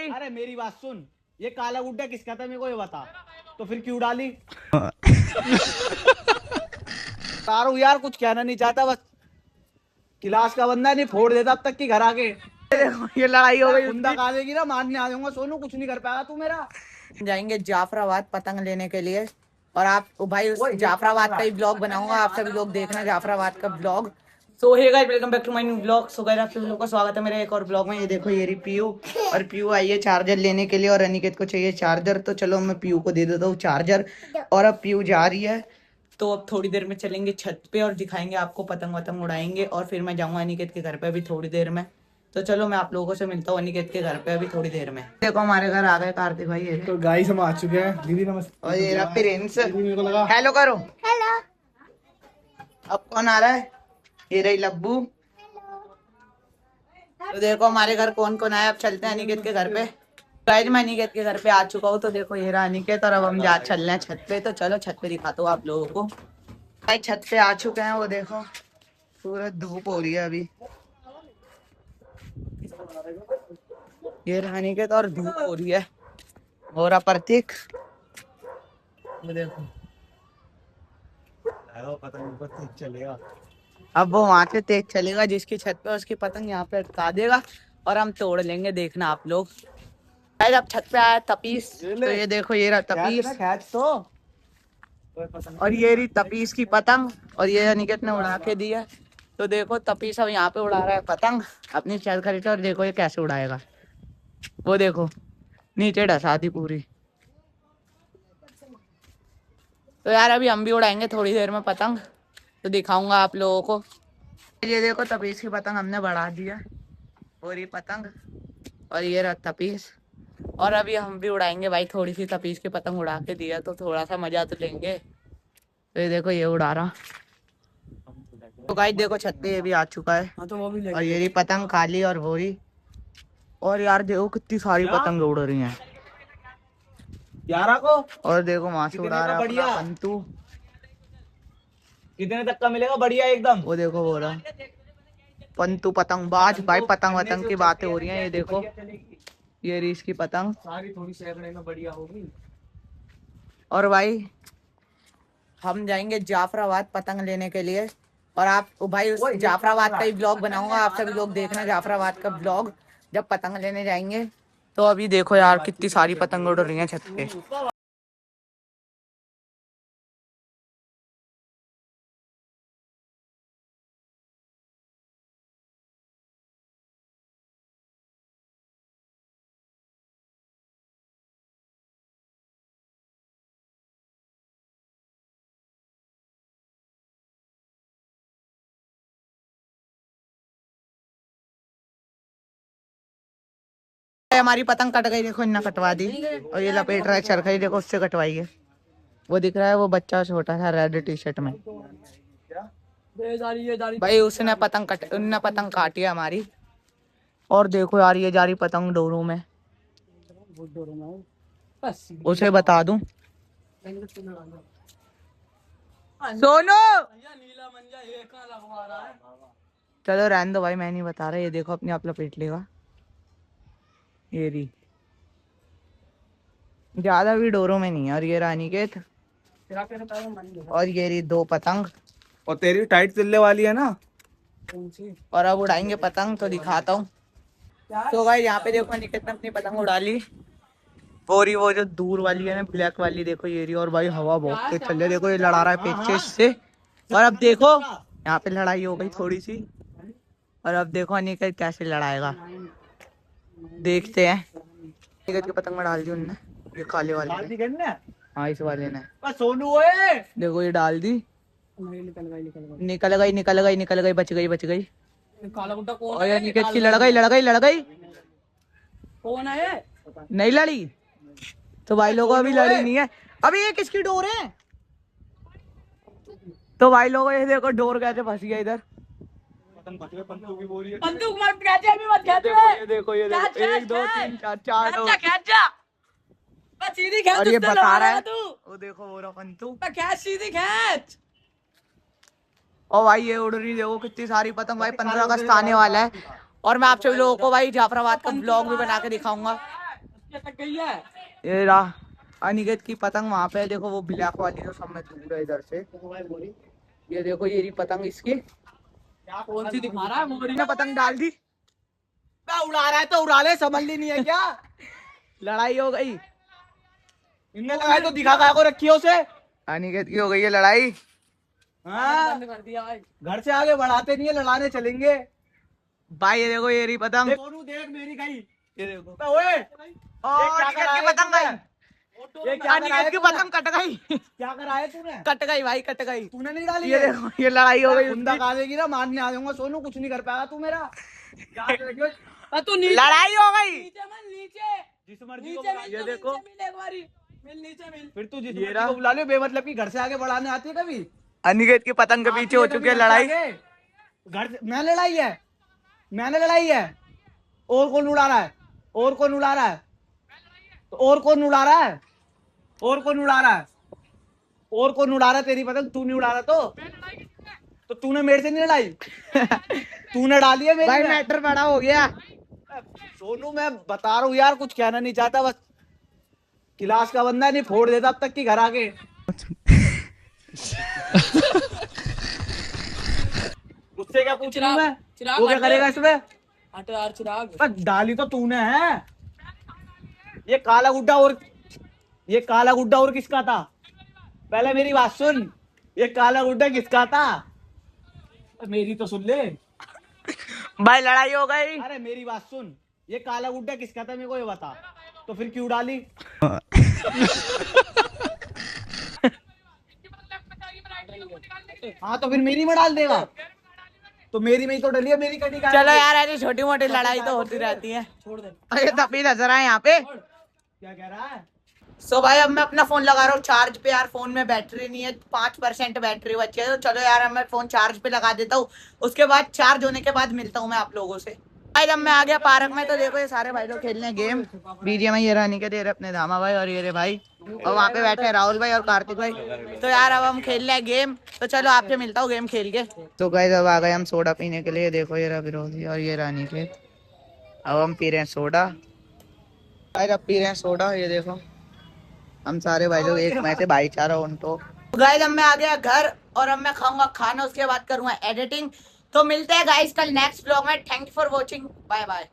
भाई? अरे मेरी बात सुन, ये काला गुड्डा किसका था मेरे को ये बता, तो फिर क्यों डाली? तारू यार कुछ कहना नहीं चाहता, बस क्लास का बंदा नहीं फोड़ देता अब तक की घर आके। देखो ये लड़ाई हो गई कुंदा उसकी। खा देगी ना, मारने आ जाऊंगा सोनू, कुछ नहीं कर पाएगा तू मेरा। जाएंगे जाफराबाद पतंग लेने के लिए, और आप भाई उस जाफराबाद का ही ब्लॉग बनाऊंगा, आप सभी लोग देखना जाफराबाद का blog. So hey guys, welcome back to my new blog. So guys आप सभी लोगों का स्वागत है मेरे एक और ब्लॉग में। ये देखो ये रही पीयू, और पीयू आई है चार्जर लेने के लिए, और अनिकेत को चाहिए चार्जर। तो चलो मैं पीयू को दे देता हूँ चार्जर, और अब पीयू जा रही है। तो अब थोड़ी देर में चलेंगे छत पे और दिखाएंगे आपको, पतंग वतंग उड़ाएंगे, और फिर मैं जाऊंगा अनिकेत के घर पे अभी थोड़ी देर में। तो चलो मैं आप लोगों से मिलता हूँ अनिकेत के घर पे अभी थोड़ी देर में। देखो हमारे घर आ गए कार्तिक भाई। ये तो गाइस हम आ चुके हैं। दीदी नमस्ते। और ये रहा प्रिंस। दीदी मेरे को लगा हेलो करो। हेलो। अब कौन आ रहा है? ये रही लब्बू। तो देखो हमारे घर कौन कौन आया। अब चलते हैं अनिकेत के घर पे। गाइस मैं अनिकेत के घर पे आ चुका हूँ। तो देखो ये रहा अनिकेत, और अब हम जा चल रहे हैं छत पे। तो चलो छत पे दिखाता हूँ आप लोगों को। भाई छत पे आ चुके हैं, वो देखो सूरज धूप हो रही है अभी। ये रहा अनिकेत और धूप हो रही है। हो रहा प्रतीक, वो देखो। पतंग चलेगा। अब वो वहां से तेज चलेगा, जिसकी छत पे उसकी पतंग यहाँ पे अटका देगा, और हम तोड़ लेंगे, देखना आप लोग। अब छत पे आया तपीस। तो ये देखो ये रहा तपीस, तो और ये रही तपीस की पतंग, और ये अनिकेत ने उड़ा के दी है। तो देखो तपीस अब यहाँ पे उड़ा रहा है पतंग अपनी छत खरीद, और देखो ये कैसे उड़ाएगा। वो देखो नीचे डसा दी पूरी। तो यार अभी हम भी उड़ाएंगे थोड़ी देर में पतंग, तो दिखाऊंगा आप लोगों को। ये देखो तपीस की पतंग हमने बढ़ा दिया, और ये पतंग, और ये रहा तपीस। और अभी हम भी उड़ाएंगे भाई, थोड़ी सी तपीस की पतंग उड़ा के दिया तो थोड़ा सा मजा तो लेंगे। तो ये देखो ये उड़ा रहा। तो गाइस देखो छत पे ये भी आ चुका है। हाँ तो वो भी और ये रही पतंग काली और भूरी। और यार देखो कितनी सारी पतंग उड़ रही हैं। 11 को और देखो वहां से कितने उड़ा का रहा है अपना बढ़िया? पंतु। कितने तक का मिलेगा बढ़िया एकदम? वो देखो वो रहा पंतु पतंग बाज। भाई पतंग वतंग की बातें हो रही हैं। ये देखो ये रही इसकी पतंग। सारी थोड़ी सैकड़े में बढ़िया होगी। और भाई हम जाएंगे जाफराबाद पतंग लेने के लिए, और आप भाई उस जाफराबाद का ही ब्लॉग बनाऊंगा, आप सभी लोग देखना जाफराबाद का ब्लॉग जब पतंग लेने जाएंगे। तो अभी देखो यार कितनी सारी पतंग उड़ रही हैं छत पे। हमारी पतंग कट गई, देखो इन्ना कटवा दी, और ये लपेट रहा है चरखा, देखो उससे कटवाई है। वो दिख रहा है वो बच्चा छोटा सा रेड टी शर्ट में। भाई उसने पतंग काटी है हमारी। और देखो यार ये जा रही पतंग डोरों में। उसे बता दूं सोनू। चलो रहने दो भाई, मैं नहीं बता रहा। ये देखो अपने आप लपेट लेगा। ये रही ज्यादा भी डोरों में नहीं है। और ये रानी के और ये रही 2 पतंग। और तेरी टाइट तिल्ले वाली है ना? और अब उड़ाएंगे पतंग, तो दिखाता हूँ। तो भाई यहाँ पे देखो निकेत ने अपनी पतंग उड़ा ली। वो जो दूर वाली है ना ब्लैक वाली, देखो ये रही। और भाई हवा बहुत तेज चल रही है, देखो ये लड़ा रहा है पेचे से। और अब देखो यहाँ पे लड़ाई हो गई थोड़ी सी, और अब देखो अनिकेत कैसे लड़ाएगा, देखते हैं। अनिकेत की पतंग में डाल दी उनने, ये काले वाले ने। हाँ इस वाले ने। सोनू ओए देखो ये डाल दी, निकल गई, बच गई। काला गुड्डा कौन और है? अनिकेत की लड़ गई। कौन है? नहीं लड़ी तो भाई लोगों अभी लड़ी नहीं है। अभी ये किसकी डोर है? तो भाई लोगों ये देखो डोर कैसे फंस गया इधर। बंदूक मत खेचे, अभी मत खेचे। ये देखो 1 2 3 4 डोर। खेच जा, बस सीधी खेच। और ये उससे बता रहा है तू वो देखो वो रहा पंतु। खेच, सीधी खेच। और भाई ये उड़ रही देखो कितनी सारी पतंग। भाई 15 अगस्त आने वाला है, और मैं आप सभी लोगों को भाई जाफराबाद का ब्लॉग भी बना के दिखाऊंगा। ये रहा अनिकेत की पतंग वहां पे है, देखो वो ब्लैक वाली जो सब में दूर है इधर से। ये देखो ये रही पतंग इसकी। कौन सी दिखा रहा है? मोरी ने पतंग डाल दी, उड़ा रहा है तो उड़ा ले, समझ ली नहीं है क्या? लड़ाई हो गई। इनने लगाए तो दिखा का को रखी है उसे। अनिकेत की हो गई है लड़ाई। हाँ, घर से आगे बढ़ाते नहीं है, लड़ाने चलेंगे। भाई ये देखो ये रही पतंग। सोनू देख मेरी गई, ये देखो ओए अनिकेत की पतंग गई। ये क्या अनिकेत की पतंग कट गई। क्या करा है तूने? कट गई भाई, कट गई। तूने नहीं डाली ये है? देखो ये लड़ाई हो गई गुंडा उसकी। खा देगी ना, मारने आ जाऊंगा सोनू, कुछ नहीं कर पाएगा तू मेरा। तू लड़ाई हो गई। जिस मर्जी को बुला, ये देखो फिर तू जिस मर्जी को बुला ले, बेमतलब की घर से आगे बढ़ाने आती है कभी? अनिकेत की पतंग के पीछे हो चुकी है लड़ाई। घर से मैंने लड़ाई है, मैंने लड़ाई है। और कौन उड़ा रहा है? और कौन उड़ा रहा है? और कौन उड़ा रहा है? और कौन उड़ा रहा है? और कौन उड़ा रहा है तेरी पतंग? तू नहीं उड़ा रहा तो तूने मेरे से नहीं लड़ाई। तूने डाली है मेरी भाई में। मैटर बड़ा हो गया। सोनू मैं बता रहा हूँ यार, कुछ कहना नहीं चाहता, बस क्लास का बंदा नहीं फोड़ देता अब तक की घर आके। उससे क्या पूछ रहा हूँ मैं? वो क्या करेगा इसमें? पर डाली तो तूने है। ये काला गुड्डा और किसका था? पहले मेरी बात सुन, ये काला गुड्डा किसका था? मेरी तो सुन ले। भाई लड़ाई हो गई। अरे मेरी बात सुन, ये काला गुड्डा किसका था मेरे को ये बता, तो फिर क्यों डाली? हाँ तो फिर मेरी में डाल देगा, तो मेरी में ही तो डली है, मेरी कटी का। चलो यार ऐसी छोटी मोटी लड़ाई तो होती रहती है। अरे तभी नजर आए यहाँ पे। क्या कह रहा है? सो भाई अब मैं अपना फोन लगा रहा हूँ चार्ज पे। यार फोन में बैटरी नहीं है, 5% बैटरी बची है। तो चलो यार अब मैं फोन चार्ज पे लगा देता हूँ, उसके बाद चार्ज होने के बाद मिलता हूँ मैं आप लोगों से। भाई जब मैं आ गया पार्क में तो देखो ये सारे भाई लोग खेल रहे हैं गेम बीजीएमआई। ये रानी के दे रहे अपने धामा भाई और ये रे भाई, और वहाँ पे बैठे हैं राहुल भाई और कार्तिक भाई। तो यार अब हम खेल रहे हैं गेम, तो चलो आपसे मिलता हूँ गेम खेल के। तो गाइस अब आ गए हम सोडा पीने के लिए। देखो ये रहा विरोधी और ये रानी के। अब हम पी रहे हैं सोडा। भाई अब पी रहे हैं सोडा, ये देखो हम सारे भाई लोग एक में से भाईचारा उनको। गाइस अब मैं आ गया घर और अब मैं खाऊंगा खाना, उसके बाद करूंगा एडिटिंग। तो मिलते हैं गाइस कल नेक्स्ट ब्लॉग में। Thank you for watching, bye bye.